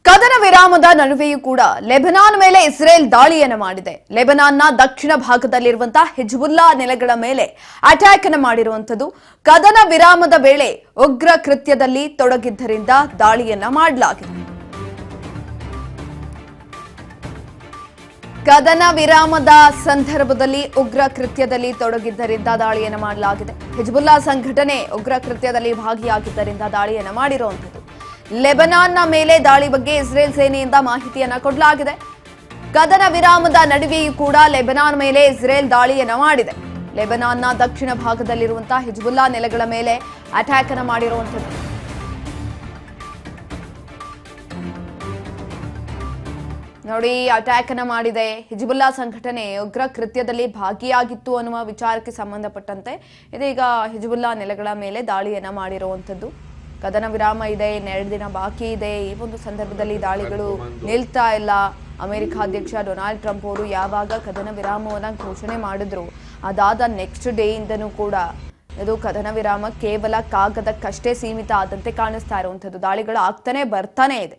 ಕದನ ವಿರಾಮದ ನಡುವೆಯೂ ಕೂಡ ಲೆಬನಾನ್ ಮೇಲೆ ಇಸ್ರೇಲ್ ದಾಳಿಯನ್ನು ಮಾಡಿದೆ. ಲೆಬನಾನ್ನ ದಕ್ಷಿಣ ಭಾಗದಲ್ಲಿರುವಂತಹ ಹಿಜ್ಬುಲ್ಲಾ ನೆಲೆಗಳ ಮೇಲೆ ಅಟ್ಯಾಕ್ ಅನ್ನು ಮಾಡಿರುವಂತದ್ದು. ಕದನ ವಿರಾಮದ ವೇಳೆ ಉಗ್ರ ಕೃತ್ಯದಲ್ಲಿ ತೊಡಗಿದ್ದರಿಂದ ದಾಳಿಯನ್ನ ಮಾಡಲಾಗಿದೆ. ಕದನ ವಿರಾಮದ ಸಂದರ್ಭದಲ್ಲಿ ಉಗ್ರ ಕೃತ್ಯದಲ್ಲಿ ತೊಡಗಿದ್ದರಿಂದ ದಾಳಿಯನ್ನು ಮಾಡಲಾಗಿದೆ. ಹಿಜ್ಬುಲ್ಲಾ ಸಂಘಟನೆ ಉಗ್ರ ಕೃತ್ಯದಲ್ಲಿ ಭಾಗಿಯಾಗಿದ್ದರಿಂದ ದಾಳಿಯನ್ನು ಮಾಡಿರುವಂತದ್ದು. ಲೆಬನಾನ್ನ ಮೇಲೆ ದಾಳಿ ಬಗ್ಗೆ ಇಸ್ರೇಲ್ ಸೇನೆಯಿಂದ ಮಾಹಿತಿಯನ್ನ ಕೊಡಲಾಗಿದೆ. ಕದನ ವಿರಾಮದ ನಡುವೆಯೂ ಕೂಡ ಲೆಬನಾನ್ ಮೇಲೆ ಇಸ್ರೇಲ್ ದಾಳಿಯನ್ನ ಮಾಡಿದೆ. ಲೆಬನಾನ್ನ ದಕ್ಷಿಣ ಭಾಗದಲ್ಲಿರುವಂತಹ ಹಿಜ್ಬುಲ್ಲಾ ನೆಲೆಗಳ ಮೇಲೆ ಅಟ್ಯಾಕ್ ಅನ್ನು ಮಾಡಿರುವಂತದ್ದು. ನೋಡಿ, ಅಟ್ಯಾಕ್ ಅನ್ನ ಮಾಡಿದೆ. ಹಿಜ್ಬುಲ್ಲಾ ಸಂಘಟನೆ ಉಗ್ರ ಕೃತ್ಯದಲ್ಲಿ ಭಾಗಿಯಾಗಿತ್ತು ಅನ್ನುವ ವಿಚಾರಕ್ಕೆ ಸಂಬಂಧಪಟ್ಟಂತೆ ಇದೀಗ ಹಿಜ್ಬುಲ್ಲಾ ನೆಲೆಗಳ ಮೇಲೆ ದಾಳಿಯನ್ನ ಮಾಡಿರುವಂತದ್ದು. ಕದನ ವಿರಾಮ ಇದೆ, 2 ದಿನ ಬಾಕಿ ಇದೆ. ಈ ಒಂದು ಸಂದರ್ಭದಲ್ಲಿ ದಾಳಿಗಳು ನಿಲ್ತಾ ಇಲ್ಲ. ಅಮೆರಿಕ ಅಧ್ಯಕ್ಷ ಡೊನಾಲ್ಡ್ ಟ್ರಂಪ್ ಅವರು ಯಾವಾಗ ಕದನ ವಿರಾಮವನ್ನ ಘೋಷಣೆ ಮಾಡಿದ್ರು, ಅದಾದ ನೆಕ್ಸ್ಟ್ ಡೇ ಇಂದನೂ ಕೂಡ ಇದು ಕದನ ವಿರಾಮ ಕೇವಲ ಕಾಗದಕ್ಕಷ್ಟೇ ಸೀಮಿತ ಆದಂತೆ ಕಾಣಿಸ್ತಾ ಇರುವಂತದ್ದು. ದಾಳಿಗಳು ಆಗ್ತಾನೆ ಬರ್ತಾನೆ ಇದೆ.